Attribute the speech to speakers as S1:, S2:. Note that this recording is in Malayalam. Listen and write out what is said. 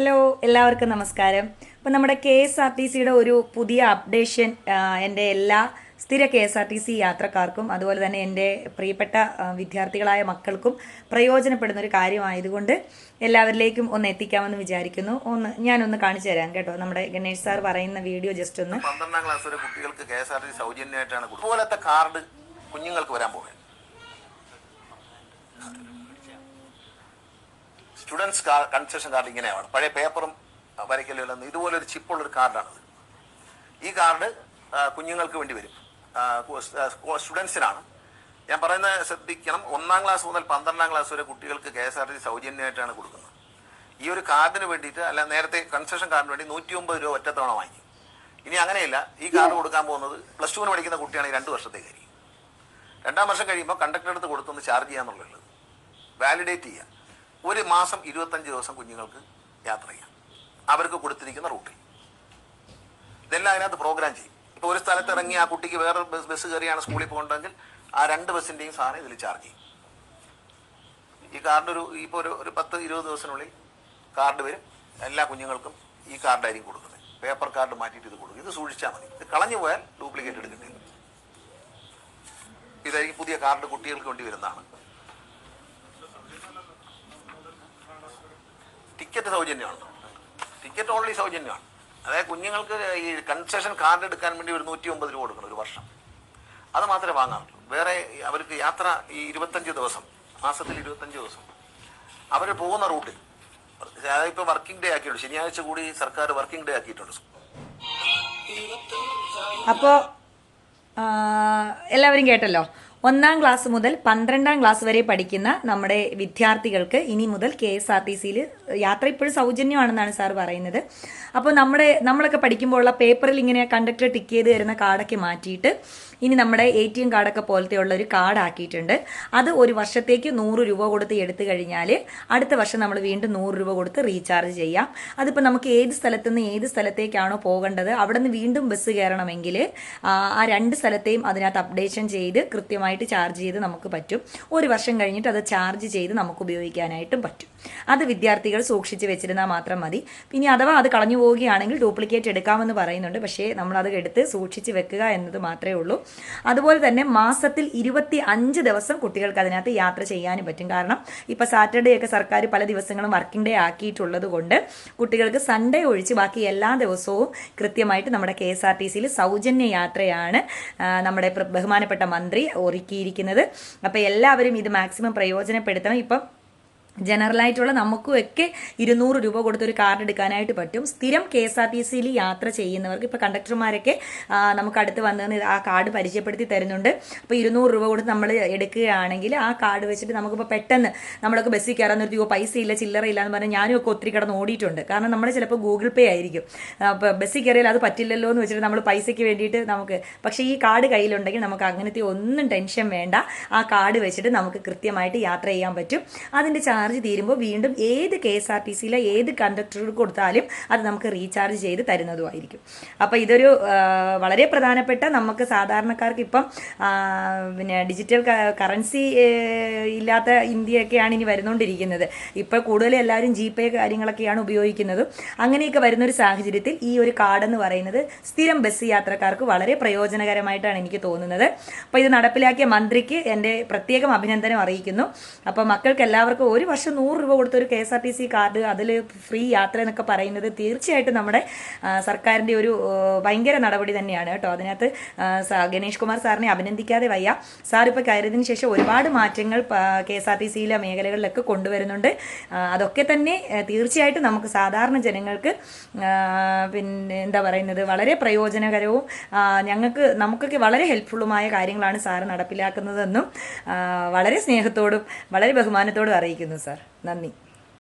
S1: ഹലോ എല്ലാവർക്കും നമസ്കാരം. അപ്പോൾ നമ്മുടെ KSRTCയുടെ ഒരു പുതിയ അപ്ഡേഷൻ എൻ്റെ എല്ലാ സ്ഥിര KSRTC യാത്രക്കാർക്കും അതുപോലെ തന്നെ എൻ്റെ പ്രിയപ്പെട്ട വിദ്യാർത്ഥികളായ മക്കൾക്കും പ്രയോജനപ്പെടുന്ന ഒരു കാര്യമായതുകൊണ്ട് എല്ലാവരിലേക്കും ഒന്ന് എത്തിക്കാമെന്ന് വിചാരിക്കുന്നു. ഞാനൊന്ന് കാണിച്ചു തരാം കേട്ടോ. നമ്മുടെ ഗണേഷ് സാർ പറയുന്ന വീഡിയോ ജസ്റ്റ് ഒന്ന്.
S2: 12ാം ക്ലാസ് വരെ കുട്ടികൾക്ക് KSRTC സൗജന്യമായിട്ടാണ് ഇതുപോലത്തെ കാർഡ് കുഞ്ഞുങ്ങൾക്ക് വരാൻ പോകുന്നത്. സ്റ്റുഡൻസ് കൺസെഷൻ കാർഡ് ഇങ്ങനെയാണ്. പഴയ പേപ്പറും വരയ്ക്കലും ഇതുപോലൊരു ചിപ്പുള്ളൊരു കാർഡാണത്. ഈ കാർഡ് കുഞ്ഞുങ്ങൾക്ക് വേണ്ടി വരും, സ്റ്റുഡൻസിനാണ്. ഞാൻ പറയുന്നത് ശ്രദ്ധിക്കണം. 1ാം ക്ലാസ് മുതൽ 12ാം ക്ലാസ് വരെ കുട്ടികൾക്ക് KSRTC സൗജന്യമായിട്ടാണ് കൊടുക്കുന്നത്. ഈ ഒരു കാർഡിന് വേണ്ടിയിട്ട് അല്ല, നേരത്തെ കൺസെഷൻ കാർഡിന് വേണ്ടി 150 രൂപ ഒറ്റത്തവണ വാങ്ങി. ഇനി അങ്ങനെയില്ല. ഈ കാർഡ് കൊടുക്കാൻ പോകുന്നത് +2 പഠിക്കുന്ന കുട്ടിയാണെങ്കിൽ 2 വർഷത്തേക്കായിരിക്കും. 2ാം വർഷം കഴിയുമ്പോൾ കണ്ടക്ടർ അടുത്ത് കൊടുത്തൊന്ന് ചാർജ് ചെയ്യാന്നുള്ളത് വാലിഡേറ്റ് ചെയ്യുക. ഒരു മാസം 25 ദിവസം കുഞ്ഞുങ്ങൾക്ക് യാത്ര ചെയ്യാം അവർക്ക് കൊടുത്തിരിക്കുന്ന റൂട്ടിൽ. ഇതെല്ലാം അതിനകത്ത് പ്രോഗ്രാം ചെയ്യും. ഇപ്പോൾ ഒരു സ്ഥലത്ത് ഇറങ്ങി ആ കുട്ടിക്ക് വേറെ ബസ് കയറിയാണ് സ്കൂളിൽ പോകേണ്ടതെങ്കിൽ ആ 2 ബസ്സിൻ്റെയും സാധനം ഇതിൽ ചാർജ് ചെയ്യും. ഈ കാർഡ് ഇപ്പോൾ ഒരു 10-20 ദിവസത്തിനുള്ളിൽ കാർഡ് വരും. എല്ലാ കുഞ്ഞുങ്ങൾക്കും ഈ കാർഡായിരിക്കും കൊടുക്കുന്നത്. പേപ്പർ കാർഡ് മാറ്റിയിട്ട് ഇത് കൊടുക്കും. ഇത് സൂക്ഷിച്ചാൽ മതി. ഇത് കളഞ്ഞു പോയാൽ ഡ്യൂപ്ലിക്കേറ്റ് എടുക്കേണ്ടി വരും. ഇതായിരിക്കും പുതിയ കാർഡ് കുട്ടികൾക്ക് വേണ്ടി വരുന്നതാണ്. ടിക്കറ്റ് സൗജന്യമാണ്. ടിക്കറ്റ് ഓൺലി സൗജന്യമാണ്. അതായത് കുഞ്ഞുങ്ങൾക്ക് ഈ കൺസെഷൻ കാർഡ് എടുക്കാൻ വേണ്ടി ഒരു 150 രൂപ കൊടുക്കണം ഒരു വർഷം. അത് മാത്രമേ വാങ്ങാറുള്ളൂ. വേറെ അവർക്ക് യാത്ര ഈ 25 ദിവസം, മാസത്തിൽ 25 ദിവസം അവർ പോകുന്ന റൂട്ടിൽ, അതായത് ഇപ്പോൾ വർക്കിംഗ് ഡേ ആക്കിയിട്ടുണ്ട്. ശനിയാഴ്ച കൂടി സർക്കാർ വർക്കിംഗ് ഡേ ആക്കിയിട്ടുണ്ട്.
S1: അപ്പോൾ എല്ലാവരും കേട്ടല്ലോ. 1ാം ക്ലാസ് മുതൽ 12ാം ക്ലാസ് വരെ പഠിക്കുന്ന നമ്മുടെ വിദ്യാർത്ഥികൾക്ക് ഇനി മുതൽ KSRTCയിൽ യാത്ര ഇപ്പോഴും സൗജന്യമാണെന്നാണ് സാർ പറയുന്നത്. അപ്പോൾ നമ്മളൊക്കെ പഠിക്കുമ്പോൾ ഉള്ള പേപ്പറിൽ ഇങ്ങനെ കണ്ടക്ടർ ടിക്ക് ചെയ്ത് തരുന്ന കാർഡൊക്കെ മാറ്റിയിട്ട് ഇനി നമ്മുടെ ATM കാർഡൊക്കെ പോലത്തെ ഉള്ള ഒരു കാർഡ് ആക്കിയിട്ടുണ്ട്. അത് ഒരു വർഷത്തേക്ക് 100 രൂപ കൊടുത്ത് എടുത്തു കഴിഞ്ഞാൽ അടുത്ത വർഷം നമ്മൾ വീണ്ടും 100 രൂപ കൊടുത്ത് റീചാർജ് ചെയ്യാം. അതിപ്പോൾ നമുക്ക് ഏത് സ്ഥലത്തുനിന്ന് ഏത് സ്ഥലത്തേക്കാണോ പോകേണ്ടത് അവിടെ നിന്ന് വീണ്ടും ബസ് കയറണമെങ്കിൽ ആ 2 സ്ഥലത്തെയും അതിനകത്ത് അപ്ഡേഷൻ ചെയ്ത് കൃത്യമായിട്ട് ചാർജ് ചെയ്ത് നമുക്ക് പറ്റും. ഒരു വർഷം കഴിഞ്ഞിട്ട് അത് ചാർജ് ചെയ്ത് നമുക്ക് ഉപയോഗിക്കാനായിട്ടും പറ്റും. അത് വിദ്യാർത്ഥികൾ സൂക്ഷിച്ച് വെച്ചിരുന്നാൽ മാത്രം മതി. പിന്നെ അഥവാ അത് കളഞ്ഞു പോവുകയാണെങ്കിൽ ഡ്യൂപ്ലിക്കേറ്റ് എടുക്കാമെന്ന് പറയുന്നുണ്ട്. പക്ഷേ നമ്മളത് എടുത്ത് സൂക്ഷിച്ച് വെക്കുക എന്നത് മാത്രമേ ഉള്ളൂ. അതുപോലെ തന്നെ മാസത്തിൽ 25 ദിവസം കുട്ടികൾക്ക് അതിനകത്ത് യാത്ര ചെയ്യാനും പറ്റും. കാരണം ഇപ്പോൾ സാറ്റർഡേ ഒക്കെ സർക്കാർ പല ദിവസങ്ങളും വർക്കിംഗ് ഡേ ആക്കിയിട്ടുള്ളത് കൊണ്ട് കുട്ടികൾക്ക് സൺഡേ ഒഴിച്ച് ബാക്കി എല്ലാ ദിവസവും കൃത്യമായിട്ട് നമ്മുടെ KSRTCയിൽ സൗജന്യ യാത്രയാണ് നമ്മുടെ ബഹുമാനപ്പെട്ട മന്ത്രി ഒരുക്കിയിരിക്കുന്നത്. അപ്പോൾ എല്ലാവരും ഇത് മാക്സിമം പ്രയോജനപ്പെടുത്തണം. ഇപ്പം ജനറലായിട്ടുള്ള നമുക്കുമൊക്കെ 200 രൂപ കൊടുത്തൊരു കാർഡ് എടുക്കാനായിട്ട് പറ്റും. സ്ഥിരം KSRTCയിൽ യാത്ര ചെയ്യുന്നവർക്ക് ഇപ്പോൾ കണ്ടക്ടർമാരൊക്കെ നമുക്ക് അടുത്ത് വന്ന് ആ കാർഡ് പരിചയപ്പെടുത്തി തരുന്നുണ്ട്. അപ്പോൾ 200 രൂപ കൊടുത്ത് നമ്മൾ എടുക്കുകയാണെങ്കിൽ ആ കാർഡ് വെച്ചിട്ട് നമുക്കിപ്പോൾ പെട്ടെന്ന് നമ്മളൊക്കെ ബസ്സിൽ കയറാൻ നിർത്തി പൈസ ഇല്ല ചില്ലറ ഇല്ല എന്ന് പറഞ്ഞാൽ ഞാനും ഒക്കെ ഒത്തിരി കിടന്ന് ഓടിയിട്ടുണ്ട്. കാരണം നമ്മൾ ചിലപ്പോൾ ഗൂഗിൾ പേ ആയിരിക്കും. അപ്പോൾ ബസ്സിൽ കയറിയാൽ അത് പറ്റില്ലല്ലോ എന്ന് വെച്ചിട്ട് നമ്മൾ പൈസയ്ക്ക് വേണ്ടിയിട്ട് പക്ഷേ ഈ കാർഡ് കയ്യിലുണ്ടെങ്കിൽ നമുക്ക് അങ്ങനത്തെ ഒന്നും ടെൻഷൻ വേണ്ട. ആ കാർഡ് വെച്ചിട്ട് നമുക്ക് കൃത്യമായിട്ട് യാത്ര ചെയ്യാൻ പറ്റും. അതിൻ്റെ ചാർജ് തീരുമ്പോൾ വീണ്ടും ഏത് KSRTCയിലെ ഏത് കണ്ടക്ടർക്ക് കൊടുത്താലും അത് നമുക്ക് റീചാർജ് ചെയ്ത് തരുന്നതുമായിരിക്കും. അപ്പോൾ ഇതൊരു വളരെ പ്രധാനപ്പെട്ട, നമുക്ക് സാധാരണക്കാർക്ക് ഇപ്പം പിന്നെ ഡിജിറ്റൽ കറൻസി ഇല്ലാത്ത ഇന്ത്യയൊക്കെയാണ് ഇനി വരുന്നുകൊണ്ടിരിക്കുന്നത്. ഇപ്പോൾ കൂടുതലും എല്ലാവരും GPay കാര്യങ്ങളൊക്കെയാണ് ഉപയോഗിക്കുന്നത്. അങ്ങനെയൊക്കെ വരുന്നൊരു സാഹചര്യത്തിൽ ഈ ഒരു കാർഡ് എന്ന് പറയുന്നത് സ്ഥിരം ബസ് യാത്രക്കാർക്ക് വളരെ പ്രയോജനകരമായിട്ടാണ് എനിക്ക് തോന്നുന്നത്. അപ്പോൾ ഇത് നടപ്പിലാക്കിയ മന്ത്രിക്ക് എൻ്റെ പ്രത്യേകം അഭിനന്ദനം അറിയിക്കുന്നു. അപ്പോൾ മക്കൾക്ക് എല്ലാവർക്കും ഒരു വർഷം 100 രൂപ കൊടുത്തൊരു KSRTC കാർഡ്, അതിൽ ഫ്രീ യാത്ര എന്നൊക്കെ പറയുന്നത് തീർച്ചയായിട്ടും നമ്മുടെ സർക്കാരിൻ്റെ ഒരു ഭയങ്കര നടപടി തന്നെയാണ് കേട്ടോ. അതിനകത്ത് ഗണേഷ് കുമാർ സാറിനെ അഭിനന്ദിക്കാതെ വയ്യ. സാർ ഇപ്പോൾ കയറിയതിന് ശേഷം ഒരുപാട് മാറ്റങ്ങൾ KSRTCയിലെ മേഖലകളിലൊക്കെ കൊണ്ടുവരുന്നുണ്ട്. അതൊക്കെ തന്നെ തീർച്ചയായിട്ടും നമുക്ക് സാധാരണ ജനങ്ങൾക്ക് പിന്നെ എന്താ പറയുന്നത് വളരെ പ്രയോജനകരവും നമുക്കൊക്കെ വളരെ ഹെൽപ്ഫുള്ളുമായ കാര്യങ്ങളാണ് സാർ നടപ്പിലാക്കുന്നതെന്നും വളരെ സ്നേഹത്തോടും വളരെ ബഹുമാനത്തോടും അറിയിക്കുന്നു സാർ. നന്ദി.